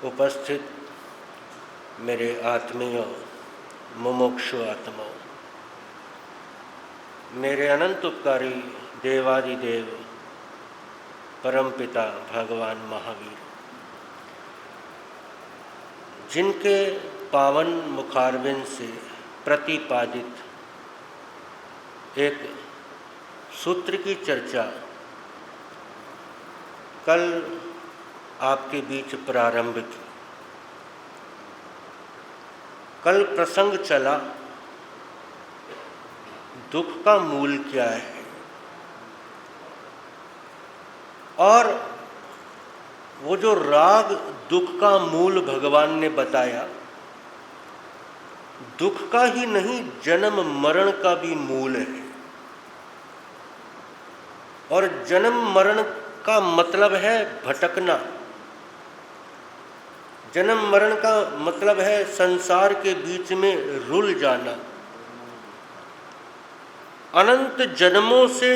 उपस्थित मेरे आत्मीयों, मुमुक्षु आत्माओं, मेरे अनंत उपकारी देवादिदेव परमपिता भगवान महावीर, जिनके पावन मुखारविंद से प्रतिपादित एक सूत्र की चर्चा कल आपके बीच प्रारंभ की। कल प्रसंग चला दुख का मूल क्या है, और वो जो राग दुख का मूल भगवान ने बताया, दुख का ही नहीं जन्म मरण का भी मूल है। और जन्म मरण का मतलब है भटकना, जन्म मरण का मतलब है संसार के बीच में रुल जाना। अनंत जन्मों से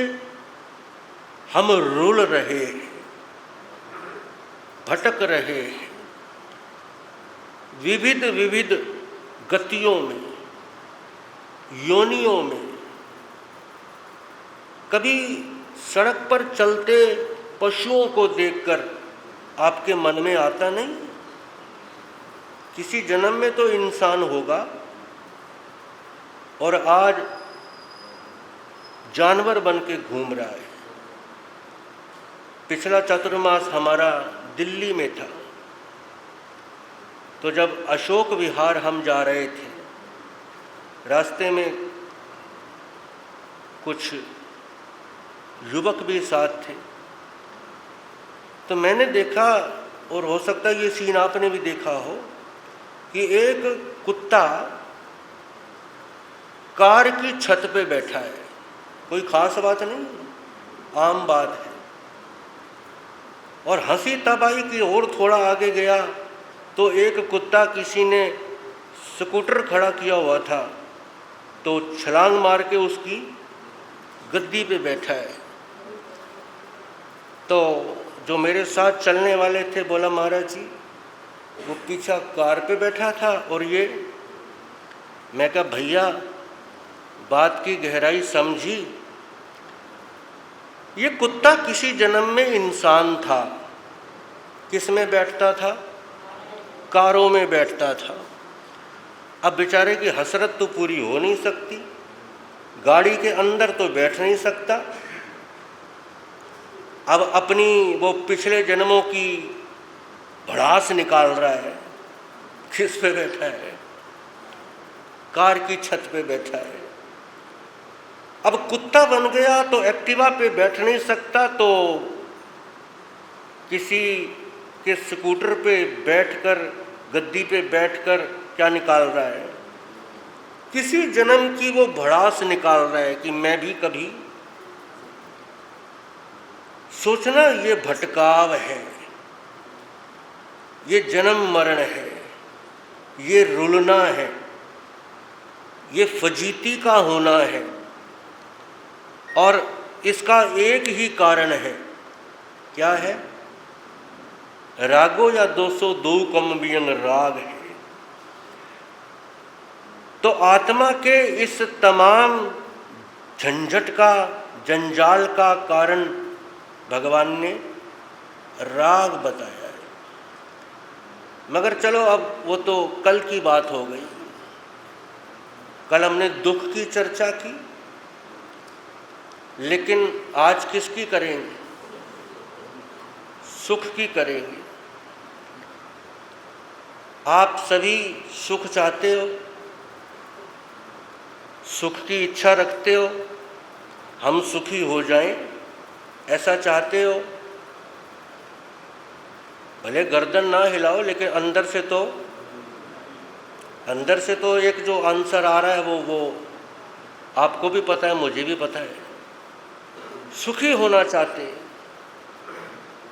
हम रुल रहे हैं, भटक रहे हैं, विविध विविध गतियों में, योनियों में। कभी सड़क पर चलते पशुओं को देखकर आपके मन में आता नहीं, किसी जन्म में तो इंसान होगा और आज जानवर बन के घूम रहा है। पिछला चतुर्मास हमारा दिल्ली में था, तो जब अशोक विहार हम जा रहे थे, रास्ते में कुछ युवक भी साथ थे, तो मैंने देखा, और हो सकता है ये सीन आपने भी देखा हो, कि एक कुत्ता कार की छत पे बैठा है। कोई खास बात नहीं, आम बात है। और हंसी तब आई कि और थोड़ा आगे गया तो एक कुत्ता किसी ने स्कूटर खड़ा किया हुआ था, तो छलांग मार के उसकी गद्दी पे बैठा है। तो जो मेरे साथ चलने वाले थे बोला, महाराज जी वो पीछा कार पे बैठा था और ये। मैं कहा भैया बात की गहराई समझी, ये कुत्ता किसी जन्म में इंसान था। किस में बैठता था? कारों में बैठता था। अब बेचारे की हसरत तो पूरी हो नहीं सकती, गाड़ी के अंदर तो बैठ नहीं सकता। अब अपनी वो पिछले जन्मों की भड़ास निकाल रहा है। किस पे बैठा है? कार की छत पे बैठा है। अब कुत्ता बन गया तो एक्टिवा पे बैठ नहीं सकता, तो किसी के स्कूटर पे बैठकर, गद्दी पे बैठकर क्या निकाल रहा है? किसी जन्म की वो भड़ास निकाल रहा है कि मैं भी कभी। सोचना, ये भटकाव है, ये जन्म मरण है, ये रुलना है, ये फजीती का होना है। और इसका एक ही कारण है। क्या है? रागो या 202 कमबियन राग है। तो आत्मा के इस तमाम झंझट का, जंजाल का कारण भगवान ने राग बताया है। मगर चलो, अब वो तो कल की बात हो गई। कल हमने दुख की चर्चा की, लेकिन आज किसकी करेंगे? सुख की करेंगे। आप सभी सुख चाहते हो, सुख की इच्छा रखते हो, हम सुखी हो जाएं, ऐसा चाहते हो। भले गर्दन ना हिलाओ, लेकिन अंदर से तो एक जो आंसर आ रहा है वो आपको भी पता है, मुझे भी पता है। सुखी होना चाहते हैं।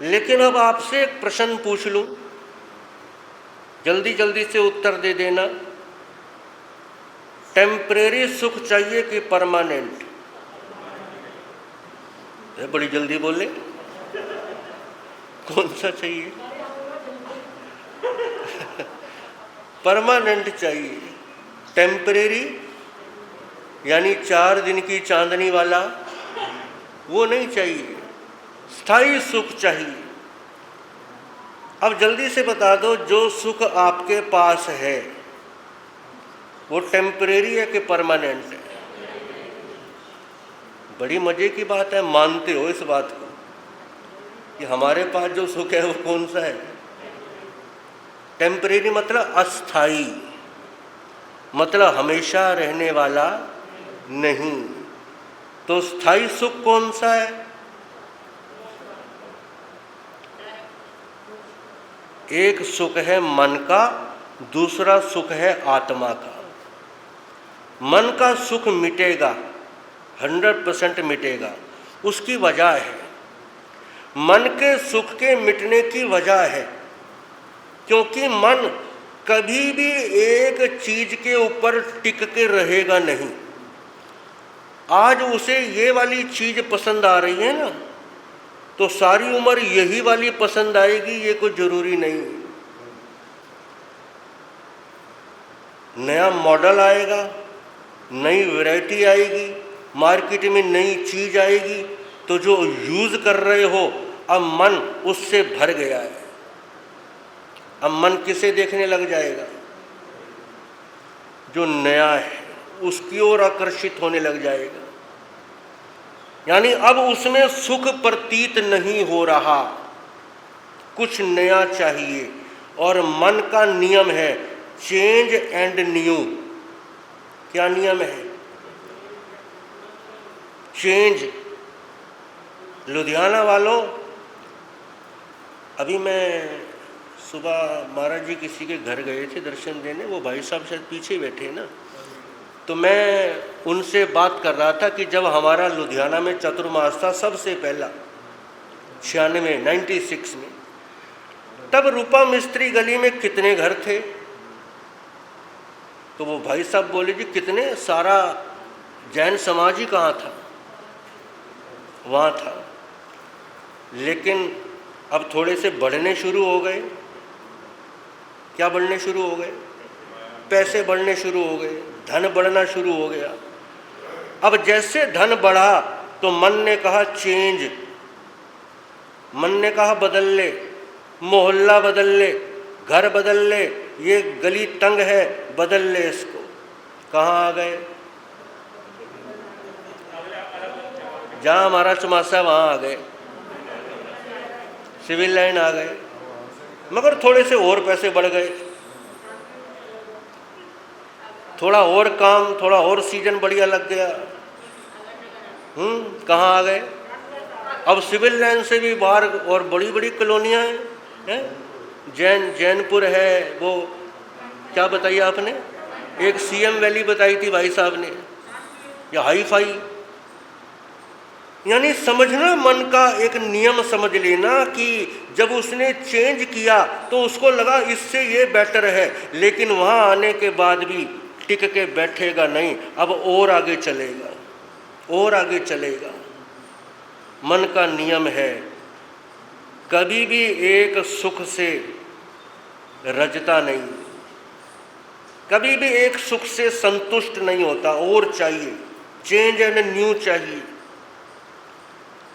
लेकिन अब आपसे एक प्रश्न पूछ लूं, जल्दी जल्दी से उत्तर दे देना। टेम्परेरी सुख चाहिए कि परमानेंट? बड़ी जल्दी बोले, कौन सा चाहिए? परमानेंट चाहिए। टेम्परेरी यानी 4 दिन की चांदनी वाला वो नहीं चाहिए, स्थायी सुख चाहिए। अब जल्दी से बता दो, जो सुख आपके पास है वो टेम्परेरी है कि परमानेंट है? बड़ी मजे की बात है, मानते हो इस बात को कि हमारे पास जो सुख है वो कौन सा है? टेम्परेरी मतलब अस्थाई, मतलब हमेशा रहने वाला नहीं। तो स्थायी सुख कौन सा है? एक सुख है मन का, दूसरा सुख है आत्मा का। मन का सुख मिटेगा, 100% मिटेगा। उसकी वजह है, मन के सुख के मिटने की वजह है क्योंकि मन कभी भी एक चीज के ऊपर टिक के रहेगा नहीं। आज उसे ये वाली चीज पसंद आ रही है ना, तो सारी उम्र यही वाली पसंद आएगी ये कोई जरूरी नहीं। नया मॉडल आएगा, नई वैरायटी आएगी, मार्केट में नई चीज आएगी, तो जो यूज कर रहे हो अब मन उससे भर गया है। अब मन किसे देखने लग जाएगा? जो नया है उसकी ओर आकर्षित होने लग जाएगा। यानी अब उसमें सुख प्रतीत नहीं हो रहा, कुछ नया चाहिए। और मन का नियम है चेंज एंड न्यू। क्या नियम है? चेंज। लुधियाना वालों, अभी मैं सुबह महाराज जी किसी के घर गए थे दर्शन देने, वो भाई साहब शायद पीछे बैठे ना, तो मैं उनसे बात कर रहा था कि जब हमारा लुधियाना में चतुर्मास था सबसे पहला 96 में, तब रूपा मिस्त्री गली में कितने घर थे? तो वो भाई साहब बोले जी कितने, सारा जैन समाज ही कहाँ था, वहाँ था। लेकिन अब थोड़े से बढ़ने शुरू हो गए। क्या बढ़ने शुरू हो गए? पैसे बढ़ने शुरू हो गए, धन बढ़ना शुरू हो गया। अब जैसे धन बढ़ा तो मन ने कहा चेंज, मन ने कहा बदल ले, मोहल्ला बदल ले, घर बदल ले, ये गली तंग है बदल ले इसको। कहाँ आ गए? जहाँ हमारा चमासा वहाँ आ गए, सिविल लाइन आ गए। मगर थोड़े से और पैसे बढ़ गए, थोड़ा और काम, थोड़ा और सीजन बढ़िया लग गया। कहाँ आ गए? अब सिविल लाइन से भी बाहर और बड़ी बड़ी कॉलोनियाँ हैं। जैनपुर है, वो क्या बताइए आपने, एक सीएम वैली बताई थी भाई साहब ने, या हाई फाई। यानी समझना, मन का एक नियम समझ लेना कि जब उसने चेंज किया तो उसको लगा इससे ये बेटर है, लेकिन वहाँ आने के बाद भी टिक के बैठेगा नहीं, अब और आगे चलेगा, और आगे चलेगा। मन का नियम है, कभी भी एक सुख से रजता नहीं, कभी भी एक सुख से संतुष्ट नहीं होता, और चाहिए, चेंज एंड न्यू चाहिए।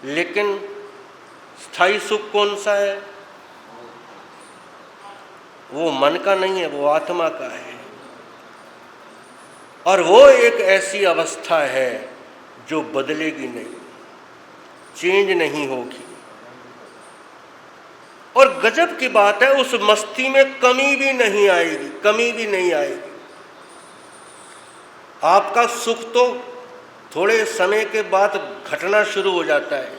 लेकिन स्थायी सुख कौन सा है? वो मन का नहीं है, वो आत्मा का है। और वो एक ऐसी अवस्था है जो बदलेगी नहीं, चेंज नहीं होगी। और गजब की बात है, उस मस्ती में कमी भी नहीं आएगी, कमी भी नहीं आएगी। आपका सुख तो थोड़े समय के बाद घटना शुरू हो जाता है।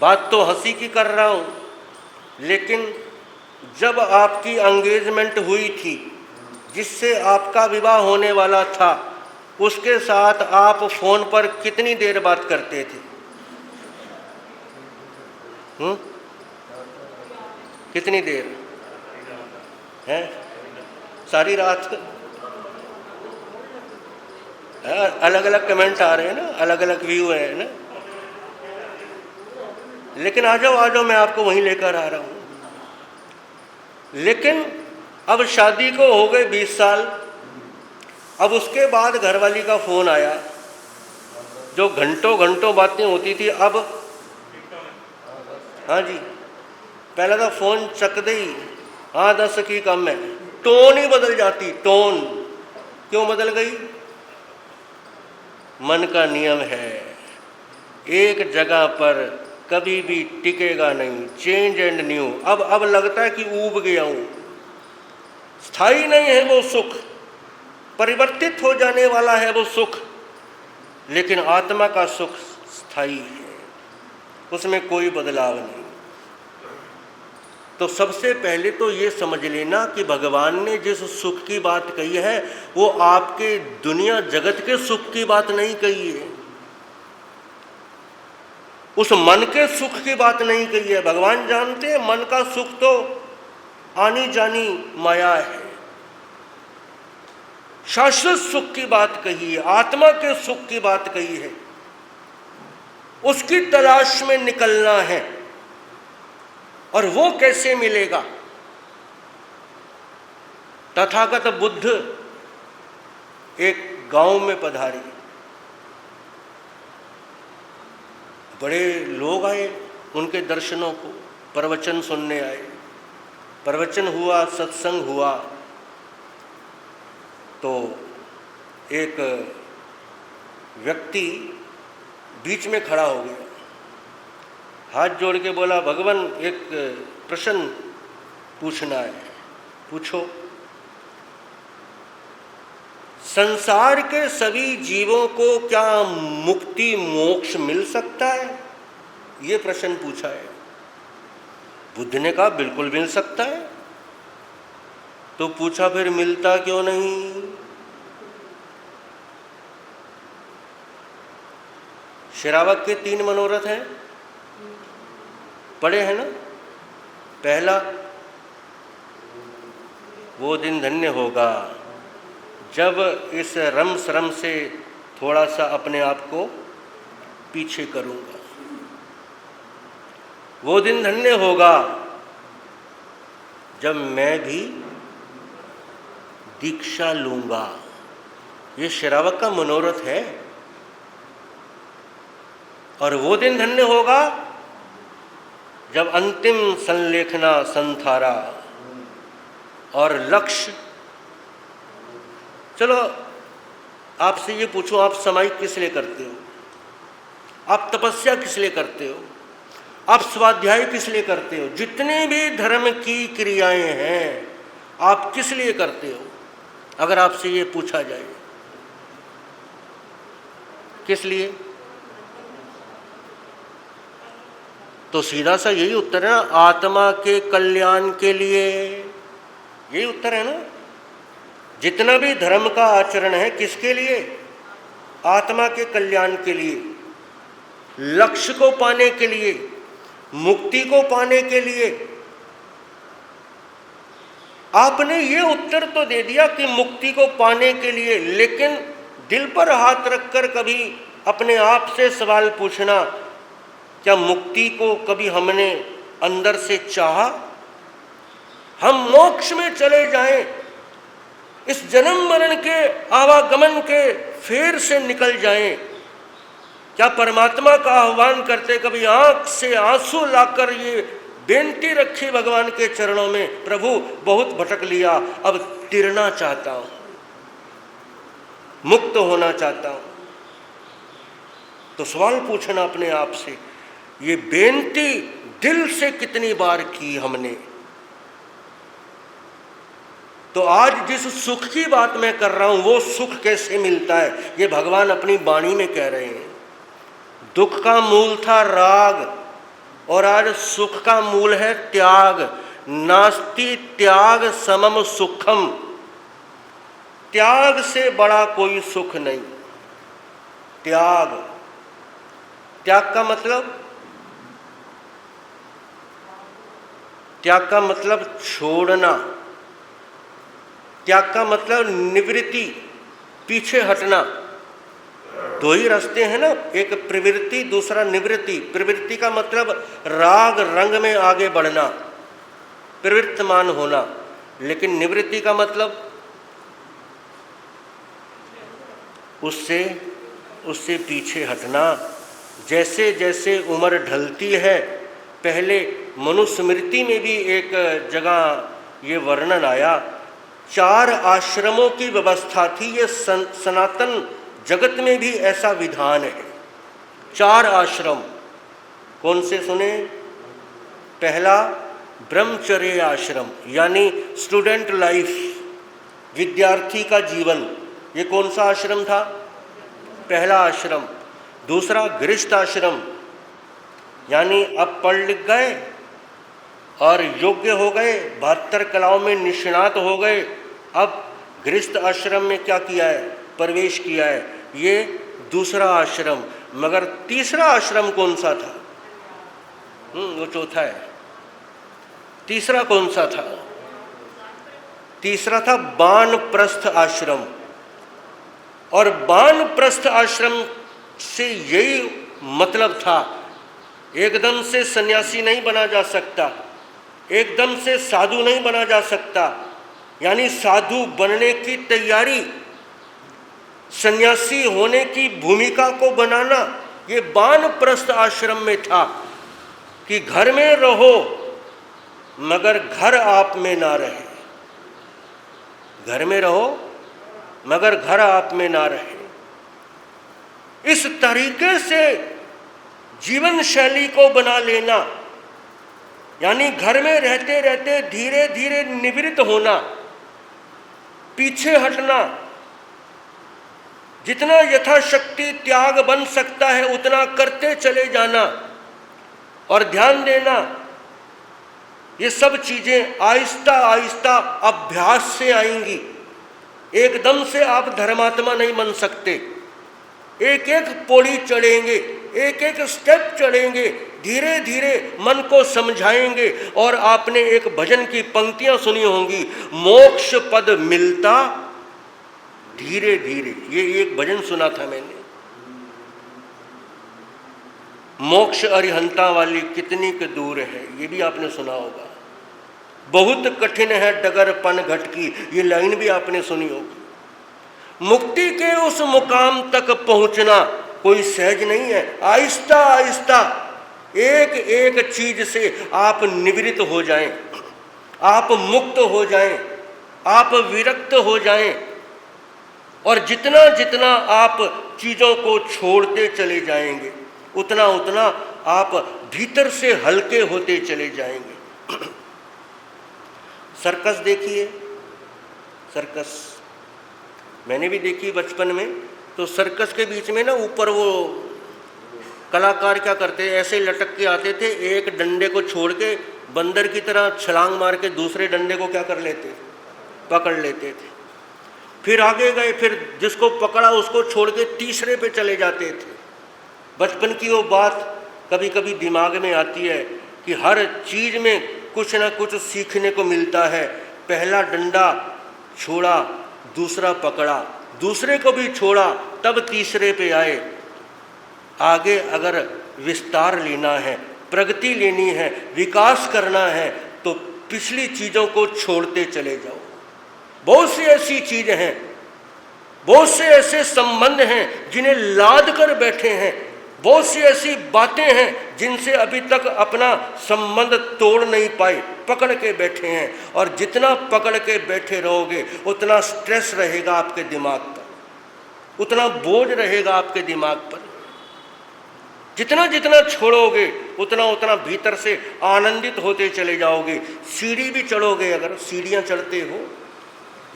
बात तो हंसी की कर रहा हूं, लेकिन जब आपकी एंगेजमेंट हुई थी, जिससे आपका विवाह होने वाला था, उसके साथ आप फोन पर कितनी देर बात करते थे? कितनी देर है? सारी रात। अलग अलग कमेंट आ रहे हैं ना, अलग अलग व्यू है ना। लेकिन आ जाओ, मैं आपको वहीं लेकर आ रहा हूं। लेकिन अब शादी को हो गए 20 साल। अब उसके बाद घरवाली का फ़ोन आया, जो घंटों घंटों बातें होती थी अब, हाँ जी, पहले तो फ़ोन चक दे ही, हाँ 10 की कम है, टोन ही बदल जाती। टोन क्यों बदल गई? मन का नियम है, एक जगह पर कभी भी टिकेगा नहीं, चेंज एंड न्यू। अब लगता है कि ऊब गया हूँ। स्थायी नहीं है वो सुख, परिवर्तित हो जाने वाला है वो सुख, लेकिन आत्मा का सुख स्थायी है, उसमें कोई बदलाव नहीं। तो सबसे पहले तो ये समझ लेना कि भगवान ने जिस सुख की बात कही है वो आपके दुनिया जगत के सुख की बात नहीं कही है, उस मन के सुख की बात नहीं कही है। भगवान जानते हैं मन का सुख तो आनी जानी माया है, शाश्वत सुख की बात कही है, आत्मा के सुख की बात कही है, उसकी तलाश में निकलना है। और वो कैसे मिलेगा? तथागत बुद्ध एक गांव में पधारे, बड़े लोग आए उनके दर्शनों को, प्रवचन सुनने आए। प्रवचन हुआ, सत्संग हुआ, तो एक व्यक्ति बीच में खड़ा हो गया, हाथ जोड़ के बोला, भगवान एक प्रश्न पूछना है। पूछो। संसार के सभी जीवों को क्या मुक्ति मोक्ष मिल सकता है? ये प्रश्न पूछा है। बुद्ध ने कहा बिल्कुल मिल सकता है। तो पूछा फिर मिलता क्यों नहीं? श्रावक के 3 मनोरथ हैं, पढ़े हैं ना। पहला, वो दिन धन्य होगा जब इस रम श्रम से थोड़ा सा अपने आप को पीछे करूंगा। वो दिन धन्य होगा जब मैं भी दीक्षा लूंगा। ये श्रावक का मनोरथ है। और वो दिन धन्य होगा जब अंतिम संलेखना संथारा और लक्ष्य। चलो आपसे ये पूछूं, आप समाहित किस लिए करते हो? आप तपस्या किस लिए करते हो? आप स्वाध्याय किस लिए करते हो? जितने भी धर्म की क्रियाएं हैं आप किस लिए करते हो? अगर आपसे ये पूछा जाए किस लिए, तो सीधा सा यही उत्तर है ना, आत्मा के कल्याण के लिए। यही उत्तर है ना। जितना भी धर्म का आचरण है किसके लिए? आत्मा के कल्याण के लिए, लक्ष्य को पाने के लिए, मुक्ति को पाने के लिए। आपने ये उत्तर तो दे दिया कि मुक्ति को पाने के लिए, लेकिन दिल पर हाथ रखकर कभी अपने आप से सवाल पूछना, क्या मुक्ति को कभी हमने अंदर से चाहा? हम मोक्ष में चले जाएं, इस जन्म मरण के आवागमन के फेर से निकल जाएं। क्या परमात्मा का आह्वान करते कभी आंख से आंसू लाकर ये बेनती रखी भगवान के चरणों में, प्रभु बहुत भटक लिया, अब तिरना चाहता हूं, मुक्त होना चाहता हूं। तो सवाल पूछना अपने आप से, ये बेनती दिल से कितनी बार की हमने? तो आज जिस सुख की बात मैं कर रहा हूं वो सुख कैसे मिलता है, ये भगवान अपनी वाणी में कह रहे हैं। दुख का मूल था राग और आज सुख का मूल है त्याग। नास्ति त्याग समम सुखम, त्याग से बड़ा कोई सुख नहीं। त्याग, त्याग का मतलब, त्याग का मतलब छोड़ना, त्याग का मतलब निवृत्ति, पीछे हटना। दो ही रास्ते हैं ना, एक प्रवृत्ति, दूसरा निवृत्ति। प्रवृत्ति का मतलब राग रंग में आगे बढ़ना, प्रवृत्तमान होना। लेकिन निवृत्ति का मतलब उससे पीछे हटना। जैसे जैसे उम्र ढलती है, पहले मनुस्मृति में भी एक जगह ये वर्णन आया, 4 आश्रमों की व्यवस्था थी। ये सनातन जगत में भी ऐसा विधान है। 4 आश्रम कौन से सुने? पहला ब्रह्मचर्य आश्रम, यानी स्टूडेंट लाइफ, विद्यार्थी का जीवन। ये कौन सा आश्रम था? पहला आश्रम। दूसरा गृहस्थ आश्रम, यानी अब पढ़ लिख गए और योग्य हो गए, 72 कलाओं में निष्णात हो गए, अब गृहस्थ आश्रम में क्या किया है? प्रवेश किया है। ये दूसरा आश्रम। मगर तीसरा आश्रम कौन सा था? वो चौथा है। तीसरा कौन सा था? तीसरा था वानप्रस्थ आश्रम। और वानप्रस्थ आश्रम से यही मतलब था, एकदम से सन्यासी नहीं बना जा सकता, एकदम से साधु नहीं बना जा सकता। यानी साधु बनने की तैयारी, सन्यासी होने की भूमिका को बनाना, ये वानप्रस्थ आश्रम में था कि घर में रहो मगर घर आप में ना रहे। घर में रहो मगर घर आप में ना रहे। इस तरीके से जीवन शैली को बना लेना, यानी घर में रहते रहते धीरे धीरे निवृत्त होना, पीछे हटना, जितना यथाशक्ति त्याग बन सकता है उतना करते चले जाना और ध्यान देना। ये सब चीजें आहिस्ता आहिस्ता अभ्यास से आएंगी। एकदम से आप धर्मात्मा नहीं बन सकते। एक एक पौड़ी चढ़ेंगे, एक एक स्टेप चढ़ेंगे, धीरे धीरे मन को समझाएंगे। और आपने एक भजन की पंक्तियां सुनी होंगी, मोक्ष पद मिलता धीरे धीरे। ये एक भजन सुना था मैंने, मोक्ष अरिहंता वाली कितनी के दूर है, ये भी आपने सुना होगा। बहुत कठिन है डगर पन घट की, ये लाइन भी आपने सुनी होगी। मुक्ति के उस मुकाम तक पहुंचना कोई सहज नहीं है। आहिस्ता आहिस्ता एक एक चीज से आप निवृत्त हो जाएं, आप मुक्त हो जाएं, आप विरक्त हो जाएं। और जितना जितना आप चीज़ों को छोड़ते चले जाएंगे उतना उतना आप भीतर से हल्के होते चले जाएंगे। सर्कस देखिए, सर्कस मैंने भी देखी बचपन में। तो सर्कस के बीच में ना ऊपर वो कलाकार क्या करते, ऐसे लटक के आते थे, एक डंडे को छोड़ के बंदर की तरह छलांग मार के दूसरे डंडे को क्या कर लेते, पकड़ लेते थे। फिर आगे गए, फिर जिसको पकड़ा उसको छोड़ के तीसरे पे चले जाते थे। बचपन की वो बात कभी कभी दिमाग में आती है कि हर चीज़ में कुछ ना कुछ सीखने को मिलता है। पहला डंडा छोड़ा, दूसरा पकड़ा, दूसरे को भी छोड़ा, तब तीसरे पे आए। आगे अगर विस्तार लेना है, प्रगति लेनी है, विकास करना है, तो पिछली चीज़ों को छोड़ते चले जाओ। बहुत सी ऐसी चीज़ें हैं, बहुत से ऐसे संबंध हैं जिन्हें लाद कर बैठे हैं, बहुत सी ऐसी बातें हैं जिनसे अभी तक अपना संबंध तोड़ नहीं पाए, पकड़ के बैठे हैं। और जितना पकड़ के बैठे रहोगे उतना स्ट्रेस रहेगा आपके दिमाग पर, उतना बोझ रहेगा आपके दिमाग पर। जितना जितना छोड़ोगे उतना उतना भीतर से आनंदित होते चले जाओगे। सीढ़ी भी चढ़ोगे, अगर सीढ़ियाँ चढ़ते हो,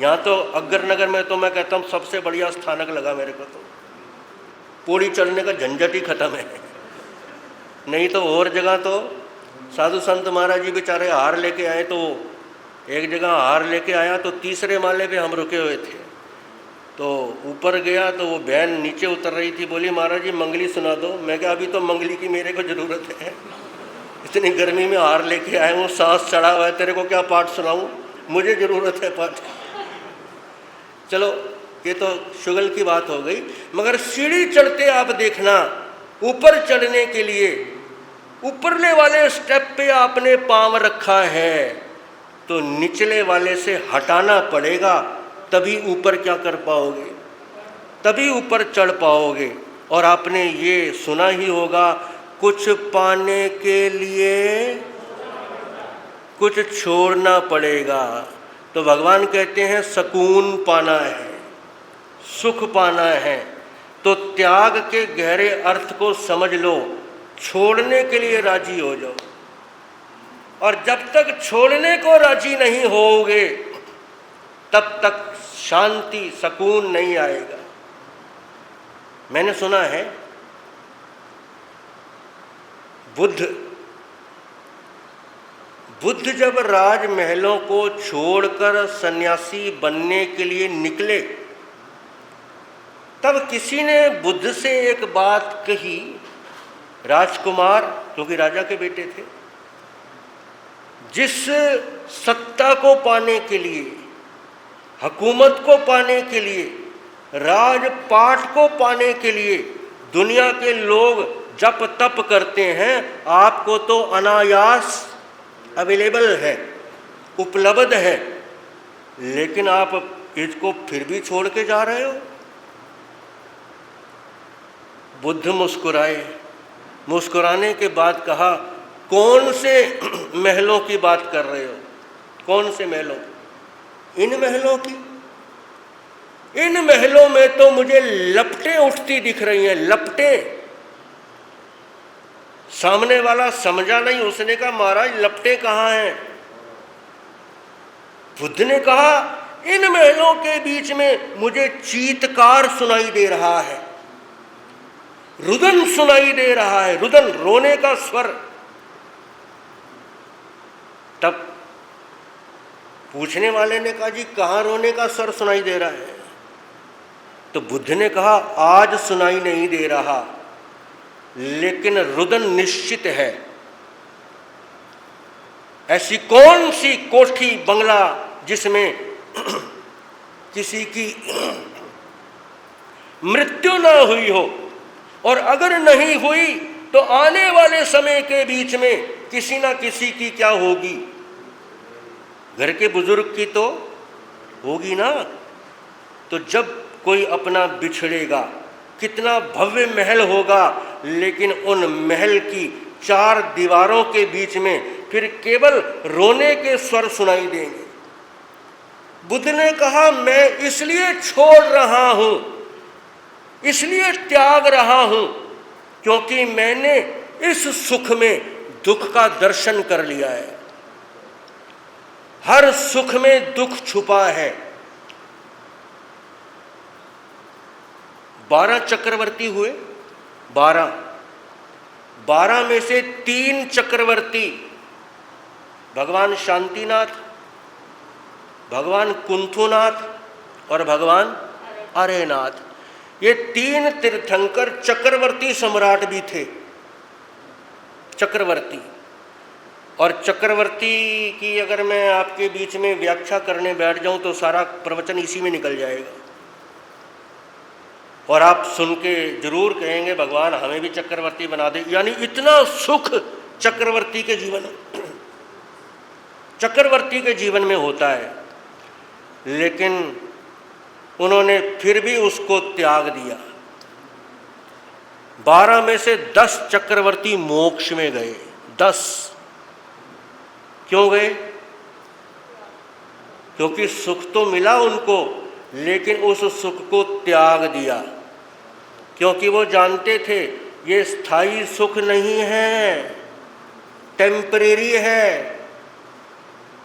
यहाँ तो अग्रनगर में तो मैं कहता हूँ सबसे बढ़िया स्थानक लगा मेरे को। तो पौड़ी चढ़ने का झंझट ही खत्म है। नहीं तो और जगह तो साधु संत महाराज जी बेचारे हार लेके आए, तो एक जगह हार लेके आया तो तीसरे माले पे हम रुके हुए थे। तो ऊपर गया तो वो बहन नीचे उतर रही थी, बोली महाराज जी मंगली सुना दो। मैं क्या, अभी तो मंगली की मेरे को ज़रूरत है, इतनी गर्मी में हार लेके आए हूँ, सांस चढ़ा हुआ है, तेरे को क्या पाठ सुनाऊँ, मुझे ज़रूरत है पाठ। चलो ये तो शुगल की बात हो गई। मगर सीढ़ी चढ़ते आप देखना, ऊपर चढ़ने के लिए ऊपरले वाले स्टेप पे आपने पांव रखा है, तो निचले वाले से हटाना पड़ेगा, तभी ऊपर क्या कर पाओगे, तभी ऊपर चढ़ पाओगे। और आपने ये सुना ही होगा, कुछ पाने के लिए कुछ छोड़ना पड़ेगा। तो भगवान कहते हैं सुकून पाना है, सुख पाना है, तो त्याग के गहरे अर्थ को समझ लो, छोड़ने के लिए राजी हो जाओ। और जब तक छोड़ने को राजी नहीं होगे तब तक शांति सुकून नहीं आएगा। मैंने सुना है बुद्ध जब राजमहलों को छोड़कर सन्यासी बनने के लिए निकले, तब किसी ने बुद्ध से एक बात कही। राजकुमार, क्योंकि राजा के बेटे थे, जिस सत्ता को पाने के लिए, हुकूमत को पाने के लिए, राजपाट को पाने के लिए दुनिया के लोग जप तप करते हैं, आपको तो अनायास अवेलेबल है, उपलब्ध है, लेकिन आप इसको फिर भी छोड़ के जा रहे हो। बुद्ध मुस्कुराए, मुस्कुराने के बाद कहा, कौन से महलों की बात कर रहे हो, कौन से महलों? इन महलों की? इन महलों में तो मुझे लपटें उठती दिख रही हैं, लपटें। सामने वाला समझा नहीं, उसने कहा महाराज लपटें कहाँ हैं? बुद्ध ने कहा, इन महलों के बीच में मुझे चीत्कार सुनाई दे रहा है, रुदन सुनाई दे रहा है, रुदन, रोने का स्वर। तब पूछने वाले ने कहा, जी कहाँ रोने का स्वर सुनाई दे रहा है? तो बुद्ध ने कहा, आज सुनाई नहीं दे रहा, लेकिन रुदन निश्चित है। ऐसी कौन सी कोठी बंगला जिसमें किसी की मृत्यु ना हुई हो, और अगर नहीं हुई तो आने वाले समय के बीच में किसी ना किसी की क्या होगी? घर के बुजुर्ग की तो होगी ना। तो जब कोई अपना बिछड़ेगा, कितना भव्य महल होगा, लेकिन उन महल की चार दीवारों के बीच में फिर केवल रोने के स्वर सुनाई देंगे। बुद्ध ने कहा, मैं इसलिए छोड़ रहा हूं, इसलिए त्याग रहा हूं, क्योंकि मैंने इस सुख में दुख का दर्शन कर लिया है। हर सुख में दुख छुपा है। 12 चक्रवर्ती हुए, 12 में से 3 चक्रवर्ती, भगवान शांतिनाथ, भगवान कुंथुनाथ और भगवान अरेनाथ, ये 3 तीर्थंकर चक्रवर्ती सम्राट भी थे। चक्रवर्ती, और चक्रवर्ती की अगर मैं आपके बीच में व्याख्या करने बैठ जाऊं तो सारा प्रवचन इसी में निकल जाएगा, और आप सुन के जरूर कहेंगे भगवान हमें भी चक्रवर्ती बना दे। यानी इतना सुख चक्रवर्ती के जीवन में होता है, लेकिन उन्होंने फिर भी उसको त्याग दिया। 12 में से 10 चक्रवर्ती मोक्ष में गए। 10 क्यों गए? क्योंकि सुख तो मिला उनको, लेकिन उस सुख को त्याग दिया, क्योंकि वो जानते थे ये स्थायी सुख नहीं है, टेम्परेरी है,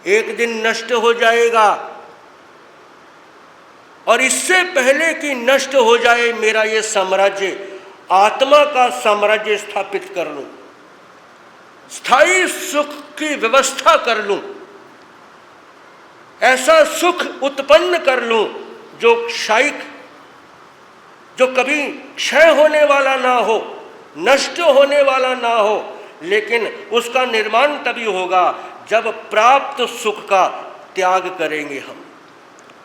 एक दिन नष्ट हो जाएगा, और इससे पहले कि नष्ट हो जाए मेरा ये साम्राज्य, आत्मा का साम्राज्य स्थापित कर लूं, स्थायी सुख की व्यवस्था कर लूं, ऐसा सुख उत्पन्न कर लूं जो क्षयिक, जो कभी क्षय होने वाला ना हो, नष्ट होने वाला ना हो, लेकिन उसका निर्माण तभी होगा जब प्राप्त सुख का त्याग करेंगे हम।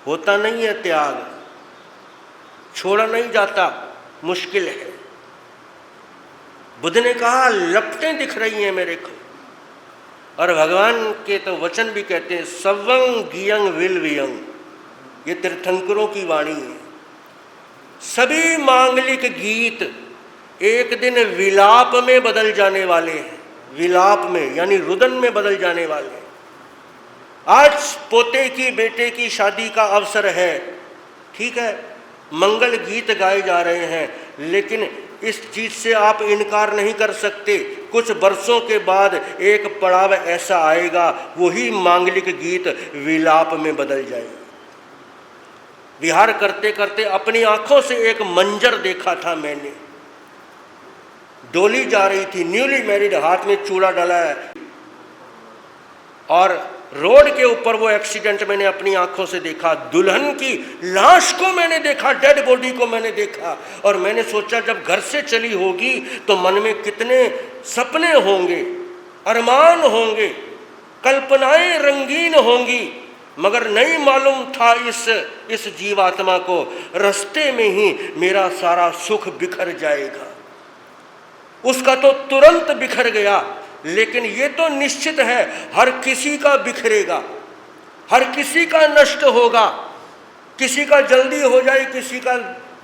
होता नहीं है त्याग, छोड़ा नहीं जाता, मुश्किल है। बुद्ध ने कहा लपटें दिख रही हैं मेरे को, और भगवान के तो वचन भी कहते हैं सवंग गियंग विल वियंग, ये तीर्थंकरों की वाणी है। सभी मांगलिक गीत एक दिन विलाप में बदल जाने वाले हैं, विलाप में यानी रुदन में बदल जाने वाले हैं। आज पोते की बेटे की शादी का अवसर है, ठीक है, मंगल गीत गाए जा रहे हैं, लेकिन इस चीज से आप इनकार नहीं कर सकते, कुछ वर्षों के बाद एक पड़ाव ऐसा आएगा, वही मांगलिक गीत विलाप में बदल जाएगा। विहार करते करते अपनी आंखों से एक मंजर देखा था मैंने। डोली जा रही थी, न्यूली मैरिड, हाथ में चूड़ा डाला है, और रोड के ऊपर वो एक्सीडेंट मैंने अपनी आंखों से देखा। दुल्हन की लाश को मैंने देखा, डेड बॉडी को मैंने देखा, और मैंने सोचा जब घर से चली होगी तो मन में कितने सपने होंगे, अरमान होंगे, कल्पनाएं रंगीन होंगी, मगर नहीं मालूम था इस जीवात्मा को रास्ते में ही मेरा सारा सुख बिखर जाएगा। उसका तो तुरंत बिखर गया, लेकिन ये तो निश्चित है हर किसी का बिखरेगा, हर किसी का नष्ट होगा, किसी का जल्दी हो जाए, किसी का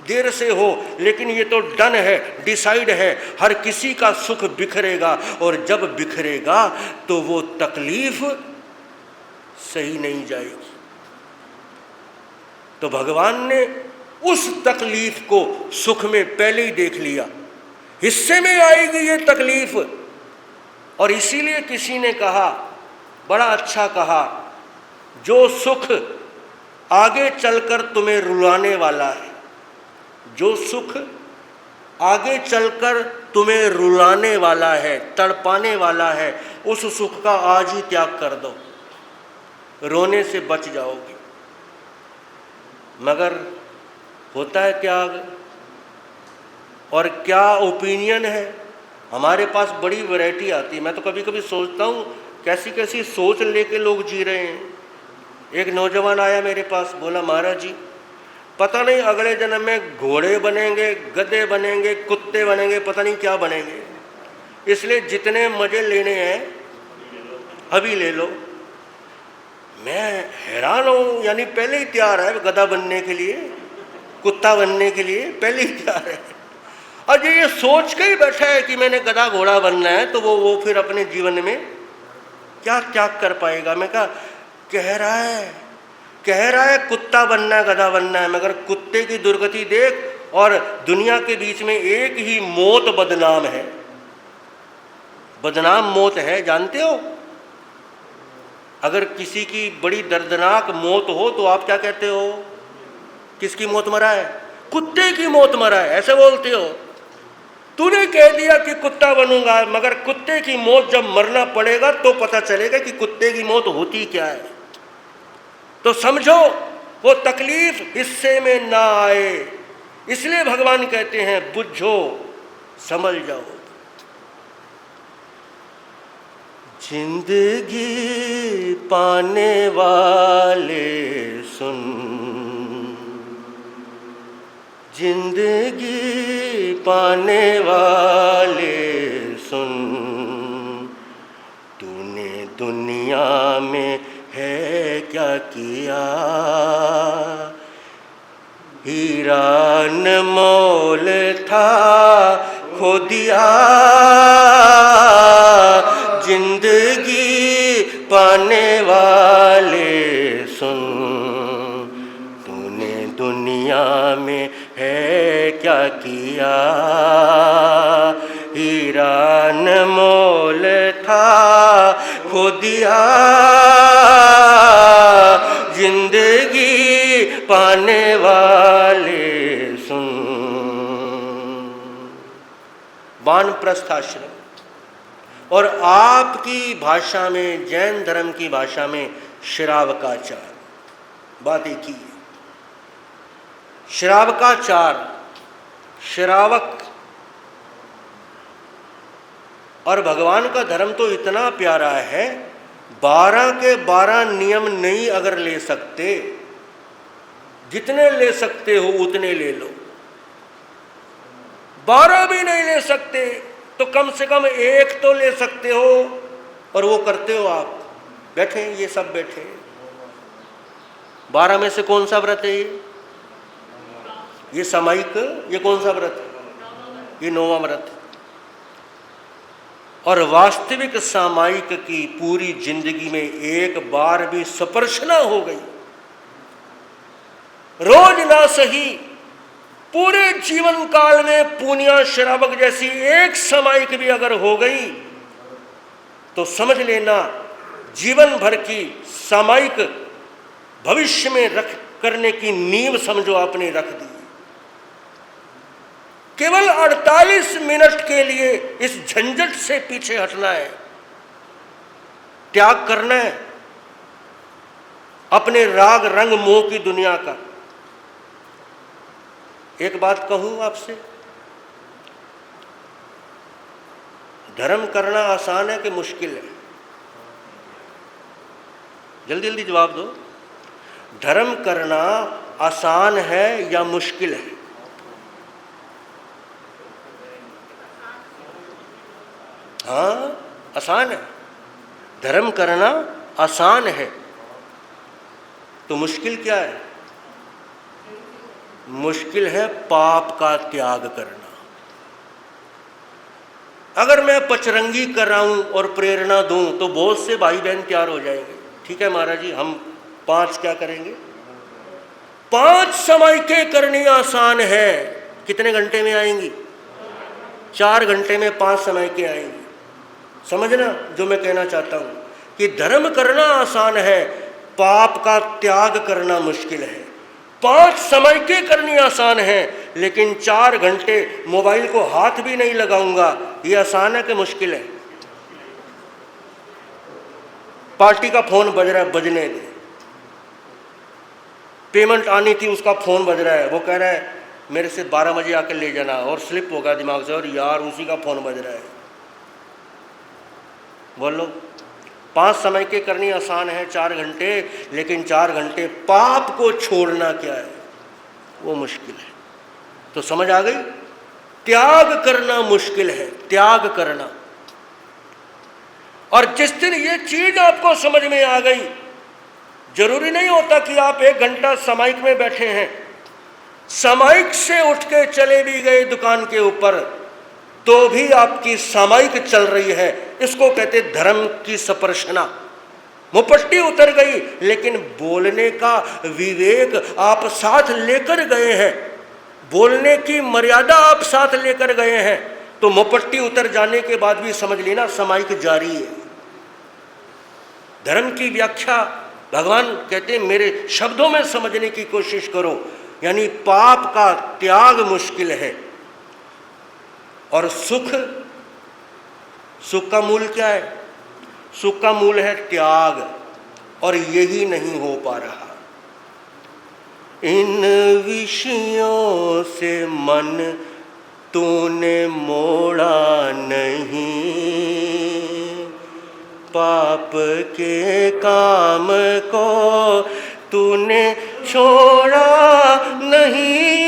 देर से हो, लेकिन ये तो डन है, डिसाइड है, हर किसी का सुख बिखरेगा। और जब बिखरेगा तो वो तकलीफ सही नहीं जाएगी। तो भगवान ने उस तकलीफ को सुख में पहले ही देख लिया, हिस्से में आएगी ये तकलीफ। और इसीलिए किसी ने कहा, बड़ा अच्छा कहा, जो सुख आगे चलकर तुम्हें रुलाने वाला है, जो सुख आगे चलकर तुम्हें रुलाने वाला है, तड़पाने वाला है, उस सुख का आज ही त्याग कर दो, रोने से बच जाओगे। मगर होता है त्याग, और क्या ओपिनियन है, हमारे पास बड़ी वैरायटी आती है। मैं तो कभी कभी सोचता हूँ कैसी कैसी सोच लेके लोग जी रहे हैं। एक नौजवान आया मेरे पास, बोला महाराज जी पता नहीं अगले जन्म में घोड़े बनेंगे, गधे बनेंगे, कुत्ते बनेंगे, पता नहीं क्या बनेंगे, इसलिए जितने मजे लेने हैं अभी ले लो। मैं हैरान हूँ, यानी पहले ही तैयार है गधा बनने के लिए, कुत्ता बनने के लिए पहले ही तैयार है। और ये सोच के ही बैठा है कि मैंने गधा घोड़ा बनना है, तो वो फिर अपने जीवन में क्या त्याग कर पाएगा। मैं कहा कह रहा है कुत्ता बनना है, गधा बनना है, मगर कुत्ते की दुर्गति देख, और दुनिया के बीच में एक ही मौत बदनाम है, बदनाम मौत है, जानते हो? अगर किसी की बड़ी दर्दनाक मौत हो तो आप क्या कहते हो? किसकी मौत मरा है? कुत्ते की मौत मरा है, ऐसे बोलते हो। तूने कह दिया कि कुत्ता बनूंगा, मगर कुत्ते की मौत जब मरना पड़ेगा तो पता चलेगा कि कुत्ते की मौत होती क्या है। तो समझो वो तकलीफ हिस्से में ना आए, इसलिए भगवान कहते हैं बुझो, समझ जाओ। जिंदगी पाने वाले सुन, जिंदगी पाने वाले सुन, तूने दुनिया में है क्या किया, हीरा अनमोल था खो दिया। जिंदगी पाने वाले सुन, तूने दुनिया में है क्या किया, हीरा अनमोल था खो दिया। जिंदगी पाने वाले सुन। वानप्रस्थ आश्रम, और आपकी भाषा में, जैन धर्म की भाषा में श्रावकाचार, बात एक ही है। श्रावकाचार, श्रावक, और भगवान का धर्म तो इतना प्यारा है, 12 के 12 नियम नहीं अगर ले सकते, जितने ले सकते हो उतने ले लो। 12 भी नहीं ले सकते तो कम से कम एक तो ले सकते हो, और वो करते हो आप, बैठे हैं ये सब बैठे हैं। 12 में से कौन सा व्रत है ये सामायिक, ये कौन सा व्रत है? ये 9वां व्रत है। और वास्तविक सामायिक की पूरी जिंदगी में एक बार भी स्पर्श ना हो गई, रोज ना सही, पूरे जीवन काल में पूनिया श्रावक जैसी एक सामायिक भी अगर हो गई तो समझ लेना जीवन भर की सामायिक भविष्य में रख करने की नींव समझो आपने रख दी। केवल 48 मिनट के लिए इस झंझट से पीछे हटना है, त्याग करना है अपने राग रंग मोह की दुनिया का। एक बात कहूं आपसे, धर्म करना आसान है कि मुश्किल है? जल्दी जल्दी जवाब दो। धर्म करना आसान है या मुश्किल है? हाँ, आसान है। धर्म करना आसान है तो मुश्किल क्या है? मुश्किल है पाप का त्याग करना। अगर मैं पचरंगी कराऊं और प्रेरणा दूं तो बहुत से भाई बहन तैयार हो जाएंगे। ठीक है महाराज जी, हम 5 क्या करेंगे? 5 समाइकें करनी आसान है। कितने घंटे में आएंगी? 4 घंटे में 5 समाइकें आएंगी। समझना जो मैं कहना चाहता हूं कि धर्म करना आसान है, पाप का त्याग करना मुश्किल है। 5 समाइकें करनी आसान है, लेकिन 4 घंटे मोबाइल को हाथ भी नहीं लगाऊंगा, ये आसान है कि मुश्किल है? पार्टी का फोन बज रहा है, बजने दे। पेमेंट आनी थी, उसका फोन बज रहा है, वो कह रहा है मेरे से 12 बजे आकर ले जाना, और स्लिप होगा दिमाग से, और यार उसी का फोन बज रहा है। बोलो, 5 समय के करनी आसान है 4 घंटे, लेकिन 4 घंटे पाप को छोड़ना क्या है, वो मुश्किल है। तो समझ आ गई? त्याग करना मुश्किल है, त्याग करना। और जिस दिन ये चीज आपको समझ में आ गई, जरूरी नहीं होता कि आप 1 घंटा सामायिक में बैठे हैं। सामायिक से उठ के चले भी गए दुकान के ऊपर तो भी आपकी सामायिक चल रही है। इसको कहते धर्म की स्पर्शना। मुपट्टी उतर गई, लेकिन बोलने का विवेक आप साथ लेकर गए हैं, बोलने की मर्यादा आप साथ लेकर गए हैं, तो मुपट्टी उतर जाने के बाद भी समझ लेना सामायिक जारी है। धर्म की व्याख्या भगवान कहते हैं मेरे शब्दों में समझने की कोशिश करो, यानी पाप का त्याग मुश्किल है। और सुख, सुख का मूल क्या है? सुख का मूल है त्याग, और यही नहीं हो पा रहा। इन विषयों से मन तूने मोड़ा नहीं, पाप के काम को तूने छोड़ा नहीं।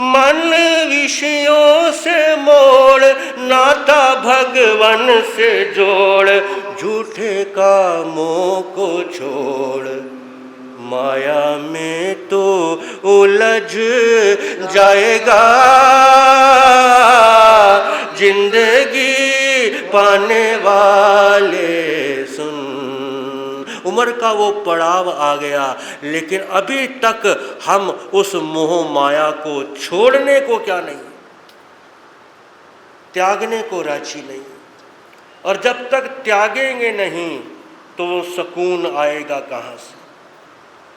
मन विषयों से मोड़, नाता भगवान से जोड़, झूठे कामों को छोड़, माया में तो उलझ जाएगा, जिंदगी पाने वाले सुन। उम्र का वो पड़ाव आ गया, लेकिन अभी तक हम उस मोह माया को छोड़ने को क्या नहीं, त्यागने को राजी नहीं। और जब तक त्यागेंगे नहीं तो वो सुकून आएगा कहाँ से?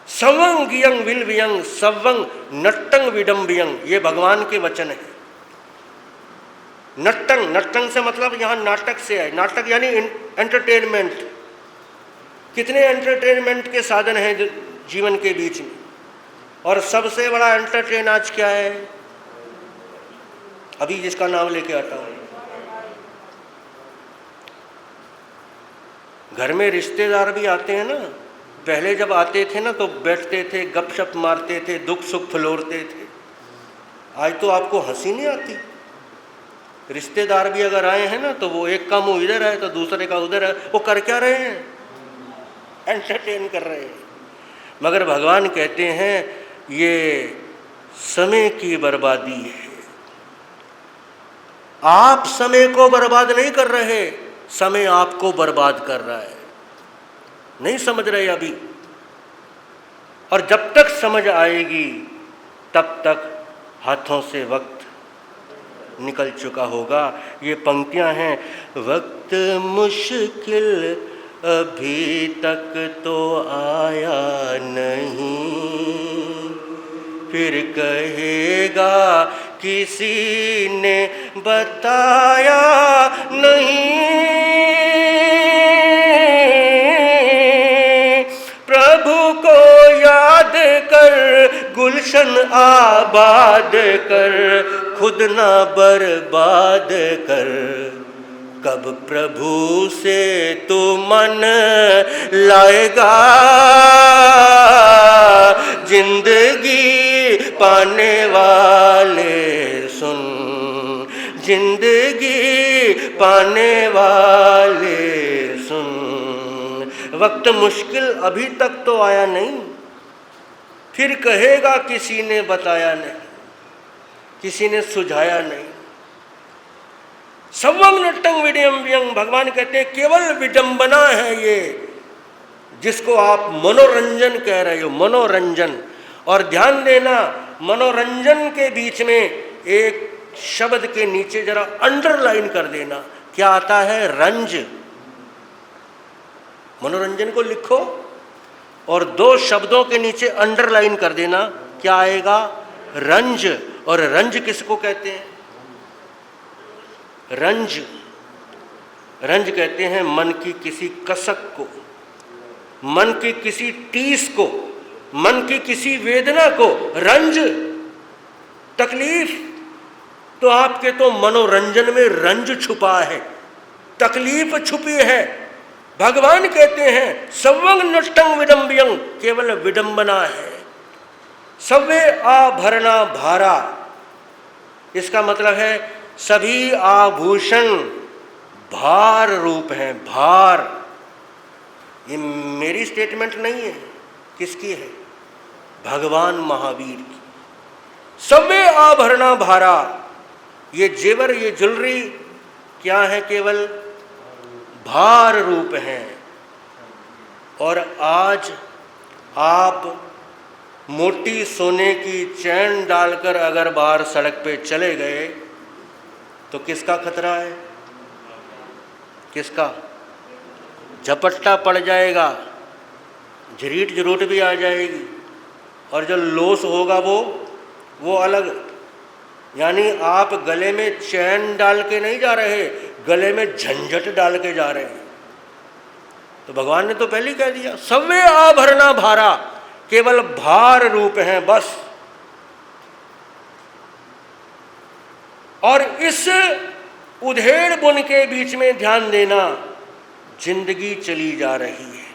सवंग यंग विल वियंग सवंग नट्टंग विडम्बियंग, ये भगवान के वचन है। नट्टंग, नट्टंग से मतलब यहाँ नाटक से है। नाटक यानी एंटरटेनमेंट। कितने एंटरटेनमेंट के साधन हैं जीवन के बीच में, और सबसे बड़ा एंटरटेन आज क्या है? अभी जिसका नाम लेके आता हूँ, घर में रिश्तेदार भी आते हैं ना। पहले जब आते थे ना तो बैठते थे, गपशप मारते थे, दुख सुख फलोरते थे। आज तो आपको हंसी नहीं आती। रिश्तेदार भी अगर आए हैं ना तो वो एक का मुंह इधर है तो दूसरे का उधर है, वो कर क्या रहे हैं? एंटरटेन कर रहे हैं। मगर भगवान कहते हैं ये समय की बर्बादी है। आप समय को बर्बाद नहीं कर रहे, समय आपको बर्बाद कर रहा है। नहीं समझ रहे अभी, और जब तक समझ आएगी तब तक हाथों से वक्त निकल चुका होगा। ये पंक्तियां हैं, वक्त मुश्किल अभी तक तो आया नहीं, फिर कहेगा किसी ने बताया नहीं। प्रभु को याद कर, गुलशन आबाद कर, खुद ना बर्बाद कर। कब प्रभु से तू मन लाएगा, जिंदगी पाने वाले सुन, जिंदगी पाने वाले सुन। वक्त मुश्किल अभी तक तो आया नहीं, फिर कहेगा किसी ने बताया नहीं, किसी ने सुझाया नहीं। सवंग नट्टंग विडम्बियं, भगवान कहते हैं केवल विडंबना है ये, जिसको आप मनोरंजन कह रहे हो, मनोरंजन। और ध्यान देना, मनोरंजन के बीच में एक शब्द के नीचे जरा अंडरलाइन कर देना, क्या आता है? रंज। मनोरंजन को लिखो और दो शब्दों के नीचे अंडरलाइन कर देना, क्या आएगा? रंज। और रंज किसको कहते हैं? रंज, रंज कहते हैं मन की किसी कसक को, मन की किसी टीस को, मन की किसी वेदना को। रंज, तकलीफ। तो आपके तो मनोरंजन में रंज छुपा है, तकलीफ छुपी है। भगवान कहते हैं सवंग नष्टंग विडम्बियं, केवल विडंबना है। सवे आभरणा भारा, इसका मतलब है सभी आभूषण भार रूप हैं, भार। ये मेरी स्टेटमेंट नहीं है, किसकी है? भगवान महावीर की। सवे आभरणा भारा, ये जेवर, ये ज्वेलरी क्या है? केवल भार रूप हैं। और आज आप मोटी सोने की चैन डालकर अगर बाहर सड़क पे चले गए तो किसका खतरा है? किसका? झपट्टा पड़ जाएगा, झरीट जरूट भी आ जाएगी, और जो लोस होगा वो अलग। यानी आप गले में चैन डाल के नहीं जा रहे, गले में झंझट डाल के जा रहे हैं। तो भगवान ने तो पहले ही कह दिया, सवे आभरणा भारा, केवल भार रूप हैं बस। और इस उधेड़ बुन के बीच में ध्यान देना, जिंदगी चली जा रही है,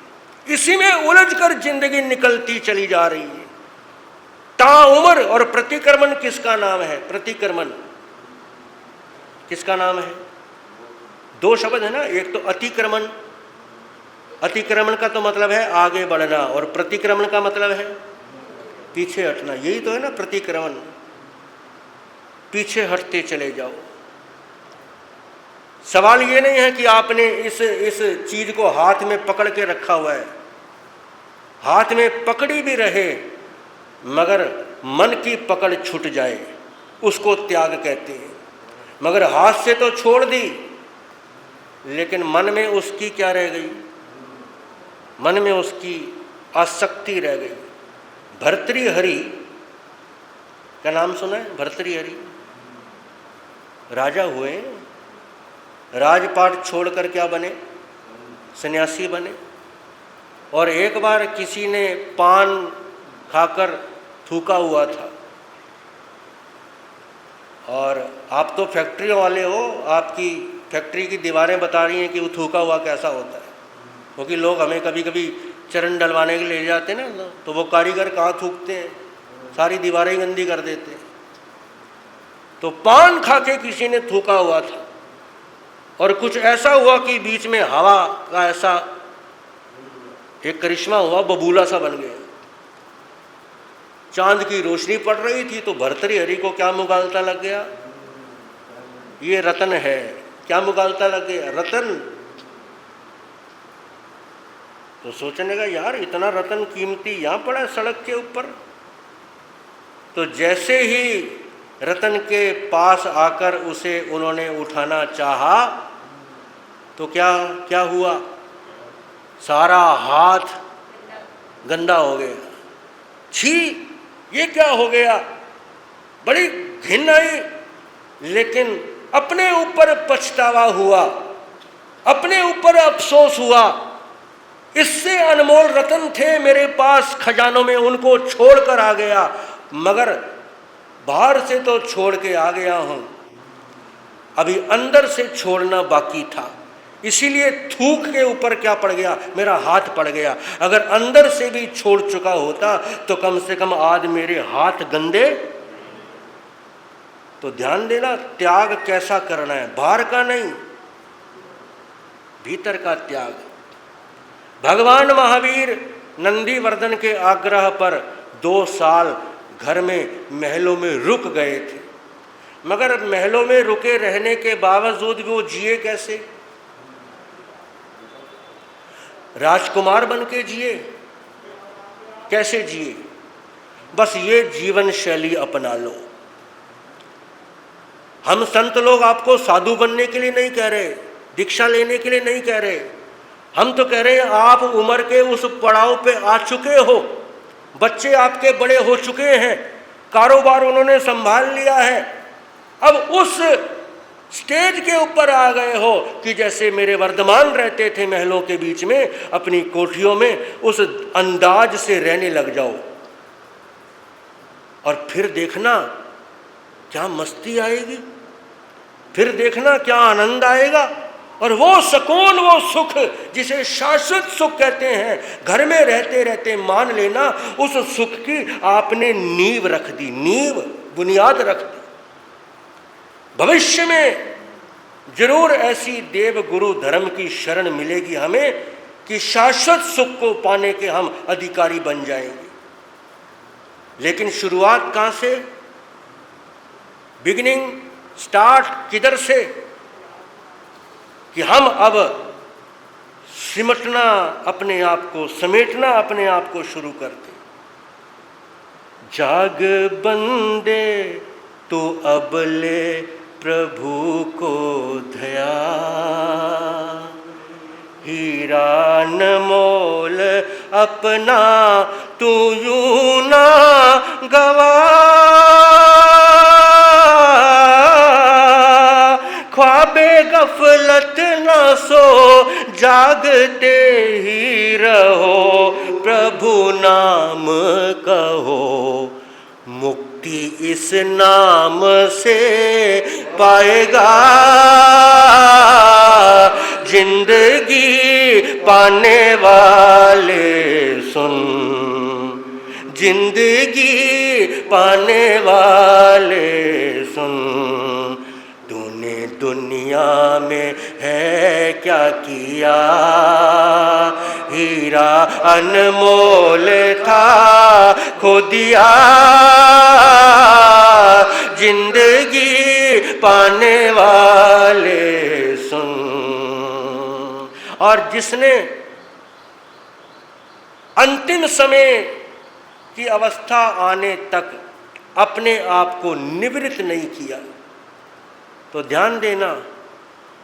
इसी में उलझकर जिंदगी निकलती चली जा रही है। ताउम्र। और प्रतिक्रमण किसका नाम है? प्रतिक्रमण किसका नाम है? दो शब्द है ना, एक तो अतिक्रमण, अतिक्रमण का तो मतलब है आगे बढ़ना, और प्रतिक्रमण का मतलब है पीछे हटना। यही तो है ना प्रतिक्रमण, पीछे हटते चले जाओ। सवाल ये नहीं है कि आपने इस चीज को हाथ में पकड़ के रखा हुआ है, हाथ में पकड़ी भी रहे मगर मन की पकड़ छूट जाए, उसको त्याग कहते हैं। मगर हाथ से तो छोड़ दी, लेकिन मन में उसकी क्या रह गई? मन में उसकी आसक्ति रह गई। भर्तृहरि का नाम सुना है? भर्तृहरि राजा हुए, राजपाट छोड़कर क्या बने? सन्यासी बने। और एक बार किसी ने पान खाकर थूका हुआ था, और आप तो फैक्ट्रियों वाले हो, आपकी फैक्ट्री की दीवारें बता रही हैं कि वो थूका हुआ कैसा होता है। क्योंकि लोग हमें कभी कभी चरण डलवाने के लिए ले जाते हैं ना, तो वो कारीगर कहाँ थूकते हैं, सारी दीवारें गंदी कर देते हैं। तो पान खा के किसी ने थूका हुआ था और कुछ ऐसा हुआ कि बीच में हवा का ऐसा एक करिश्मा हुआ, बबूला सा बन गया। चांद की रोशनी पड़ रही थी तो भर्तृहरि को क्या मुगालता लग गया, ये रतन है। क्या मुगालता लग गया, रतन। तो सोचने लगा यार इतना रतन कीमती यहां पड़ा है सड़क के ऊपर। तो जैसे ही रतन के पास आकर उसे उन्होंने उठाना चाहा तो क्या क्या हुआ, सारा हाथ गंदा हो गया। छी, ये क्या हो गया, बड़ी घिन आई। लेकिन अपने ऊपर पछतावा हुआ, अपने ऊपर अफसोस हुआ। इससे अनमोल रतन थे मेरे पास खजानों में, उनको छोड़कर आ गया। मगर बाहर से तो छोड़ के आ गया हूं, अभी अंदर से छोड़ना बाकी था। इसीलिए थूक के ऊपर क्या पड़ गया, मेरा हाथ पड़ गया। अगर अंदर से भी छोड़ चुका होता तो कम से कम आज मेरे हाथ गंदे। तो ध्यान देना, त्याग कैसा करना है, बाहर का नहीं, भीतर का त्याग। भगवान महावीर नंदीवर्धन के आग्रह पर 2 साल घर में महलों में रुक गए थे। मगर महलों में रुके रहने के बावजूद वो जिए कैसे, राजकुमार बन के जिए, कैसे जिए। बस ये जीवन शैली अपना लो। हम संत लोग आपको साधु बनने के लिए नहीं कह रहे, दीक्षा लेने के लिए नहीं कह रहे। हम तो कह रहे हैं आप उम्र के उस पड़ाव पे आ चुके हो, बच्चे आपके बड़े हो चुके हैं, कारोबार उन्होंने संभाल लिया है। अब उस स्टेज के ऊपर आ गए हो कि जैसे मेरे वर्धमान रहते थे महलों के बीच में, अपनी कोठियों में, उस अंदाज से रहने लग जाओ। और फिर देखना क्या मस्ती आएगी, फिर देखना क्या आनंद आएगा। और वो सुकून, वो सुख जिसे शाश्वत सुख कहते हैं, घर में रहते रहते मान लेना उस सुख की आपने नींव रख दी, नींव, बुनियाद रख दी। भविष्य में जरूर ऐसी देव गुरु धर्म की शरण मिलेगी हमें कि शाश्वत सुख को पाने के हम अधिकारी बन जाएंगे। लेकिन शुरुआत कहां से, बिगिनिंग, स्टार्ट किधर से, कि हम अब सिमटना अपने आप को, समेटना अपने आप को शुरू करते। जाग बंदे तो अब ले प्रभु को धया, हीरा न मोल अपना तू यूं ना गवा, ख्वाबे गफलत न सो जागते ही रहो, प्रभु नाम कहो, मुक्ति इस नाम से पाएगा, जिंदगी पाने वाले सुन, जिंदगी पाने वाले सुन, तूने दुनिया में है क्या किया, हीरा अनमोल था खो दिया, जिंदगी पाने वाले सुन। और जिसने अंतिम समय की अवस्था आने तक अपने आप को निवृत्त नहीं किया तो ध्यान देना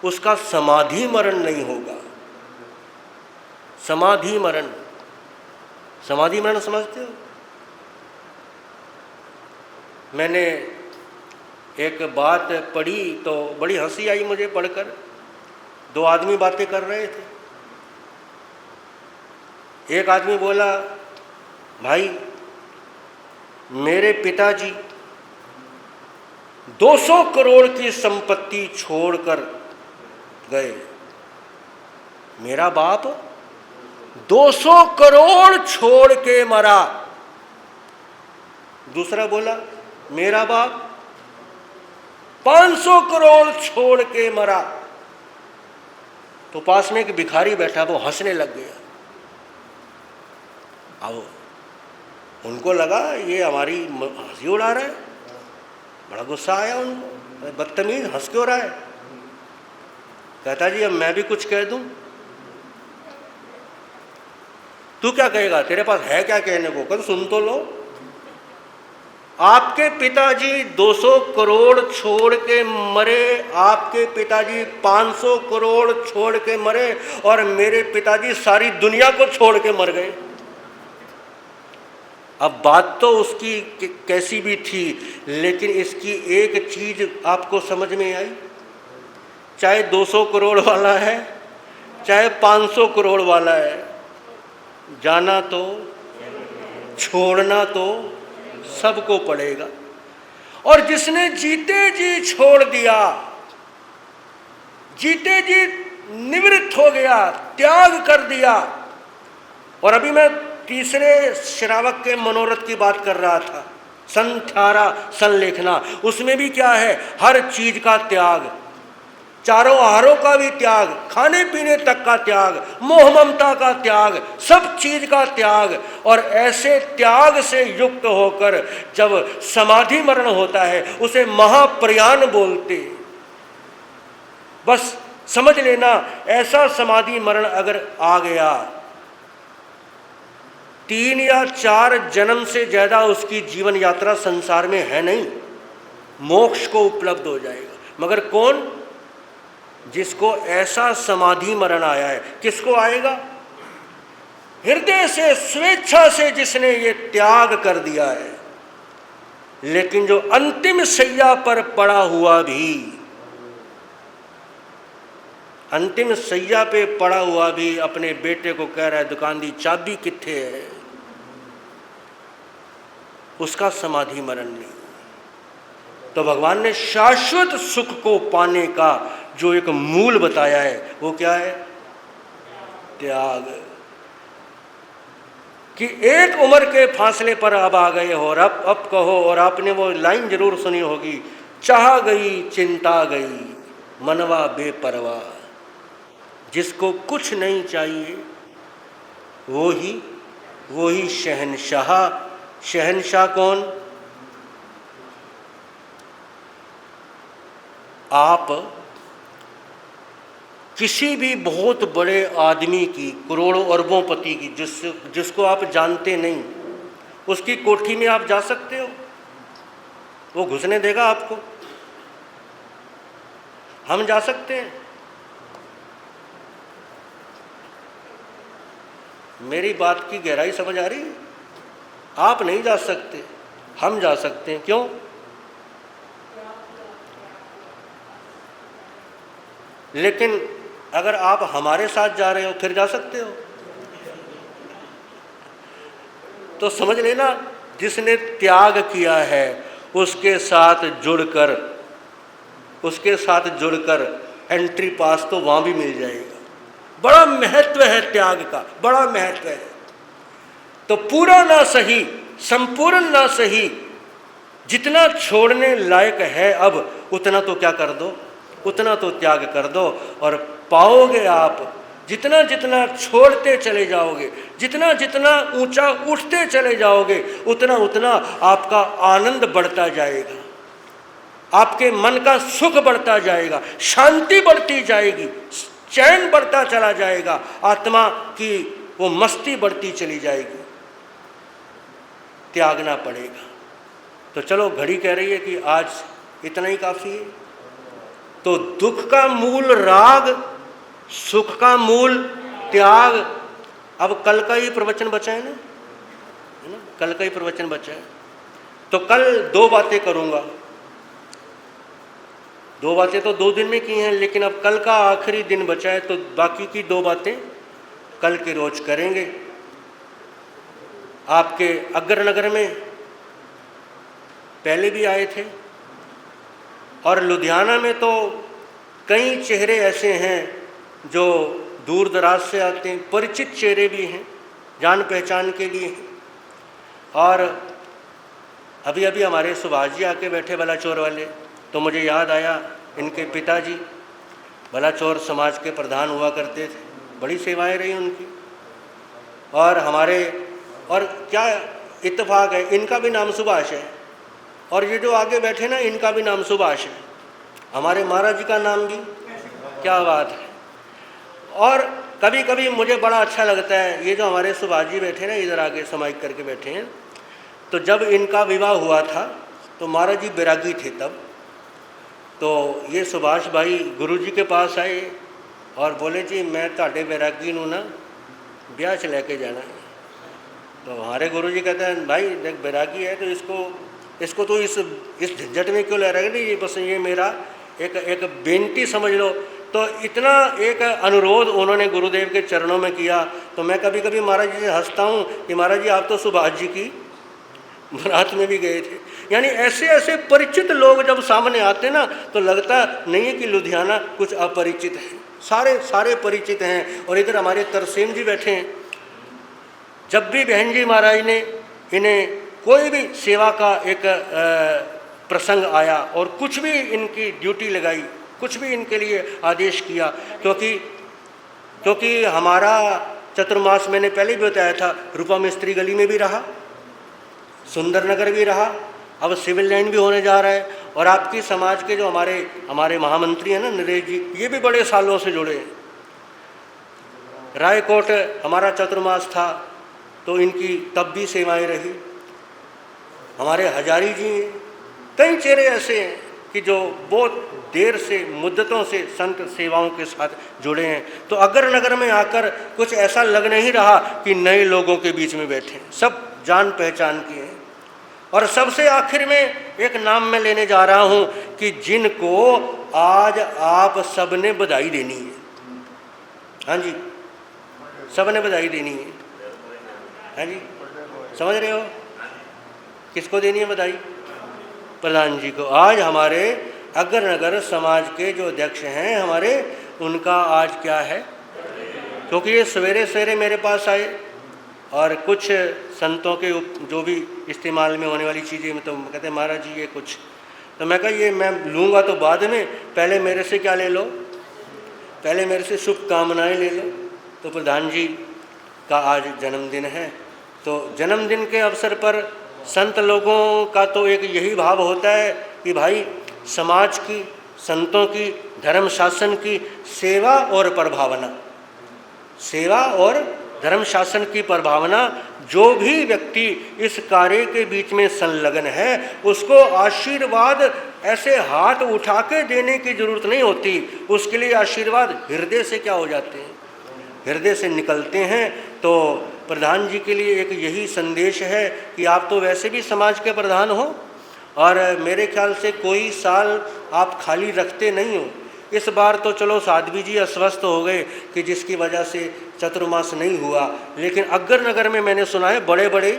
उसका समाधि मरण नहीं होगा। समाधि मरण, समाधि मरण समझते हो? मैंने एक बात पढ़ी तो बड़ी हंसी आई मुझे पढ़कर। 2 आदमी बातें कर रहे थे। एक आदमी बोला, भाई मेरे पिताजी 200 करोड़ की संपत्ति छोड़कर गए, मेरा बाप 200 करोड़ छोड़ के मरा। दूसरा बोला, मेरा बाप 500 करोड़ छोड़ के मरा। तो पास में एक भिखारी बैठा, वो हंसने लग गया। अब उनको लगा ये हमारी हंसी उड़ा रहा है, बड़ा गुस्सा आया उनको, बदतमीज हंस क्यों रहा है। कहता जी अब मैं भी कुछ कह दूं। तू क्या कहेगा, तेरे पास है क्या कहने को, कल सुन तो लो। आपके पिताजी 200 करोड़ छोड़ के मरे, आपके पिताजी 500 करोड़ छोड़ के मरे, और मेरे पिताजी सारी दुनिया को छोड़ के मर गए। अब बात तो उसकी कैसी भी थी, लेकिन इसकी एक चीज आपको समझ में आई, चाहे 200 करोड़ वाला है चाहे 500 करोड़ वाला है, जाना तो छोड़ना तो सबको पड़ेगा। और जिसने जीते जी छोड़ दिया, जीते जी निवृत्त हो गया, त्याग कर दिया। और अभी मैं तीसरे श्रावक के मनोरथ की बात कर रहा था, संथारा संलेखना, उसमें भी क्या है, हर चीज का त्याग, चारों आहारों का भी त्याग, खाने पीने तक का त्याग, मोह ममता का त्याग, सब चीज का त्याग। और ऐसे त्याग से युक्त होकर जब समाधि मरण होता है उसे महाप्रयाण बोलते। बस समझ लेना, ऐसा समाधि मरण अगर आ गया, 3 या 4 जन्म से ज्यादा उसकी जीवन यात्रा संसार में है नहीं, मोक्ष को उपलब्ध हो जाएगा। मगर कौन, जिसको ऐसा समाधि मरण आया है। किसको आएगा, हृदय से स्वेच्छा से जिसने ये त्याग कर दिया है। लेकिन जो अंतिम शैया पर पड़ा हुआ भी, अंतिम शैया पे पड़ा हुआ भी अपने बेटे को कह रहा है दुकान दी चाबी किथे है, उसका समाधि मरण नहीं। तो भगवान ने शाश्वत सुख को पाने का जो एक मूल बताया है वो क्या है, त्याग। कि एक उम्र के फासले पर अब आ गए हो और अब कहो, और आपने वो लाइन जरूर सुनी होगी, चाह गई चिंता गई मनवा बेपरवाह। जिसको कुछ नहीं चाहिए वो ही शहंशाह। शहंशाह कौन, आप किसी भी बहुत बड़े आदमी की, करोड़ों अरबों पति की, जिसको आप जानते नहीं, उसकी कोठी में आप जा सकते हो, वो घुसने देगा आपको? हम जा सकते हैं? मेरी बात की गहराई समझ आ रही है? आप नहीं जा सकते, हम जा सकते हैं। क्यों? लेकिन अगर आप हमारे साथ जा रहे हो फिर जा सकते हो। तो समझ लेना, जिसने त्याग किया है उसके साथ जुड़कर एंट्री पास तो वहां भी मिल जाएगा। बड़ा महत्व है त्याग का, बड़ा महत्व है। तो पूरा ना सही, संपूर्ण ना सही, जितना छोड़ने लायक है अब उतना तो क्या कर दो, उतना तो त्याग कर दो। और पाओगे आप, जितना जितना छोड़ते चले जाओगे, जितना जितना ऊंचा उठते चले जाओगे, उतना उतना आपका आनंद बढ़ता जाएगा, आपके मन का सुख बढ़ता जाएगा, शांति बढ़ती जाएगी, चैन बढ़ता चला जाएगा, आत्मा की वो मस्ती बढ़ती चली जाएगी। त्यागना पड़ेगा। तो चलो, घड़ी कह रही है कि आज इतना ही काफ़ी है। तो दुख का मूल राग, सुख का मूल त्याग। अब कल का ही प्रवचन बचा है ना, कल का ही प्रवचन बचा है। तो कल 2 बातें करूँगा। 2 बातें तो 2 दिन में की हैं, लेकिन अब कल का आखिरी दिन बचा है, तो बाकी की 2 बातें कल के रोज करेंगे। आपके अग्रनगर में पहले भी आए थे, और लुधियाना में तो कई चेहरे ऐसे हैं जो दूर दराज से आते हैं, परिचित चेहरे भी हैं, जान पहचान के लिए हैं। और अभी अभी हमारे सुभाष जी आके बैठे बलाचौर वाले, तो मुझे याद आया इनके पिताजी बलाचौर समाज के प्रधान हुआ करते थे, बड़ी सेवाएं रही उनकी। और क्या इत्तेफाक है, इनका भी नाम सुभाष है, और ये जो आगे बैठे ना इनका भी नाम सुभाष है। हमारे महाराज जी का नाम भी, क्या बात है। और कभी कभी मुझे बड़ा अच्छा लगता है, ये जो हमारे सुभाष जी बैठे ना इधर आगे समाइक करके बैठे हैं, तो जब इनका विवाह हुआ था तो महाराज जी बैरागी थे तब। तो ये सुभाष भाई गुरु जी के पास आए और बोले जी मैं ताड़े बैरागी नू ना ब्याह च लेके जाना है। तो हमारे गुरु जी कहते हैं भाई देख बैरागी है तो इसको तो इस झंझट में क्यों ले रहे हैं, ये बस ये मेरा एक बेनती समझ लो। तो इतना एक अनुरोध उन्होंने गुरुदेव के चरणों में किया। तो मैं कभी कभी महाराज जी से हंसता हूँ कि महाराज जी आप तो सुभाष जी की बारात में भी गए थे। यानी ऐसे ऐसे परिचित लोग जब सामने आते ना तो लगता नहीं है कि लुधियाना कुछ अपरिचित है, सारे परिचित हैं। और इधर हमारे तरसेम जी बैठे हैं। जब भी बहन जी महाराज ने इन्हें कोई भी सेवा का एक प्रसंग आया और कुछ भी इनकी ड्यूटी लगाई, कुछ भी इनके लिए आदेश किया, क्योंकि हमारा चतुर्मास मैंने पहले भी बताया था, रूपा मिस्त्री गली में भी रहा, सुंदर नगर भी रहा, अब सिविल लाइन भी होने जा रहा है। और आपकी समाज के जो हमारे महामंत्री हैं ना नरेश जी, ये भी बड़े सालों से जुड़े हैं। रायकोट हमारा चतुर्मास था तो इनकी तब भी सेवाएं रही। हमारे हजारी जी, कई चेहरे ऐसे हैं कि जो बहुत देर से मुद्दतों से संत सेवाओं के साथ जुड़े हैं। तो अगर नगर में आकर कुछ ऐसा लग नहीं रहा कि नए लोगों के बीच में बैठे, सब जान पहचान के हैं। और सबसे आखिर में एक नाम मैं लेने जा रहा हूं कि जिनको आज आप सबने बधाई देनी है। हाँ जी, सबने बधाई देनी है। हाँ जी, समझ रहे हो किसको देनी है बधाई? प्रधान जी को। आज हमारे अग्रनगर समाज के जो अध्यक्ष हैं हमारे, उनका आज क्या है, क्योंकि ये सवेरे सवेरे मेरे पास आए और कुछ संतों के जो भी इस्तेमाल में होने वाली चीज़ें तो कहते हैं महाराज जी ये कुछ, तो मैं कहा ये मैं लूँगा तो बाद में, पहले मेरे से क्या ले लो, पहले मेरे से शुभकामनाएँ ले लो। तो प्रधान जी का आज जन्मदिन है, तो जन्मदिन के अवसर पर संत लोगों का तो एक यही भाव होता है कि भाई समाज की, संतों की, धर्म शासन की सेवा और प्रभावना, सेवा और धर्म शासन की प्रभावना, जो भी व्यक्ति इस कार्य के बीच में संलग्न है उसको आशीर्वाद ऐसे हाथ उठा के देने की जरूरत नहीं होती। उसके लिए आशीर्वाद हृदय से क्या हो जाते हैं, हृदय से निकलते हैं। तो प्रधान जी के लिए एक यही संदेश है कि आप तो वैसे भी समाज के प्रधान हो और मेरे ख्याल से कोई साल आप खाली रखते नहीं हो। इस बार तो चलो साध्वी जी अस्वस्थ हो गए कि जिसकी वजह से चतुर्मास नहीं हुआ, लेकिन अग्रनगर में मैंने सुना है बड़े बड़े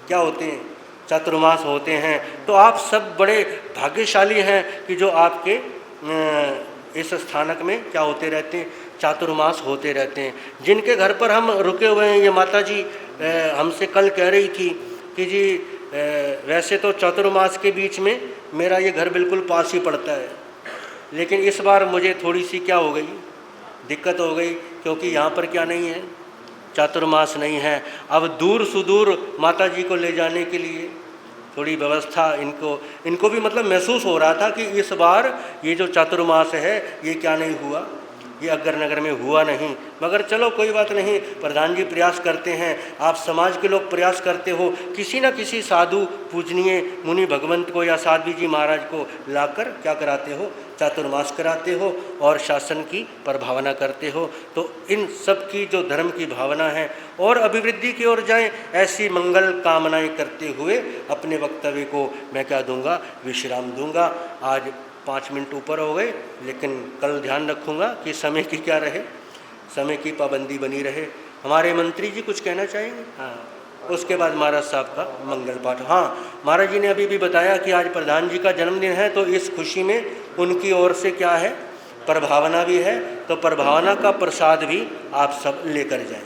क्या होते हैं, चतुर्मास होते हैं। तो आप सब बड़े भाग्यशाली हैं कि जो आपके इस स्थानक में क्या होते रहते हैं, चातुर्मास होते रहते हैं। जिनके घर पर हम रुके हुए हैं, ये माता जी हमसे कल कह रही थी कि जी वैसे तो चातुर्मास के बीच में मेरा ये घर बिल्कुल पास ही पड़ता है, लेकिन इस बार मुझे थोड़ी सी क्या हो गई, दिक्कत हो गई, क्योंकि यहाँ पर क्या नहीं है, चातुर्मास नहीं है। अब दूर सुदूर माता जी को ले जाने के लिए थोड़ी व्यवस्था इनको भी मतलब महसूस हो रहा था कि इस बार ये जो चातुर्मास है ये क्या नहीं हुआ, ये अग्रनगर में हुआ नहीं। मगर चलो कोई बात नहीं, प्रधान जी प्रयास करते हैं, आप समाज के लोग प्रयास करते हो, किसी न किसी साधु पूजनीय मुनि भगवंत को या साध्वी जी महाराज को लाकर क्या कराते हो, चातुर्मास कराते हो और शासन की प्रभावना करते हो। तो इन सब की जो धर्म की भावना है और अभिवृद्धि की ओर जाएं, ऐसी मंगल कामनाएं करते हुए अपने वक्तव्य को मैं क्या दूंगा, विश्राम दूंगा। आज 5 मिनट ऊपर हो गए, लेकिन कल ध्यान रखूंगा कि समय की क्या रहे, समय की पाबंदी बनी रहे। हमारे मंत्री जी कुछ कहना चाहेंगे? हाँ, उसके बाद महाराज साहब का मंगल पाठ। हाँ, महाराज जी ने अभी भी बताया कि आज प्रधान जी का जन्मदिन है, तो इस खुशी में उनकी ओर से क्या है, प्रभावना भी है, तो प्रभावना का प्रसाद भी आप सब लेकर जाएं।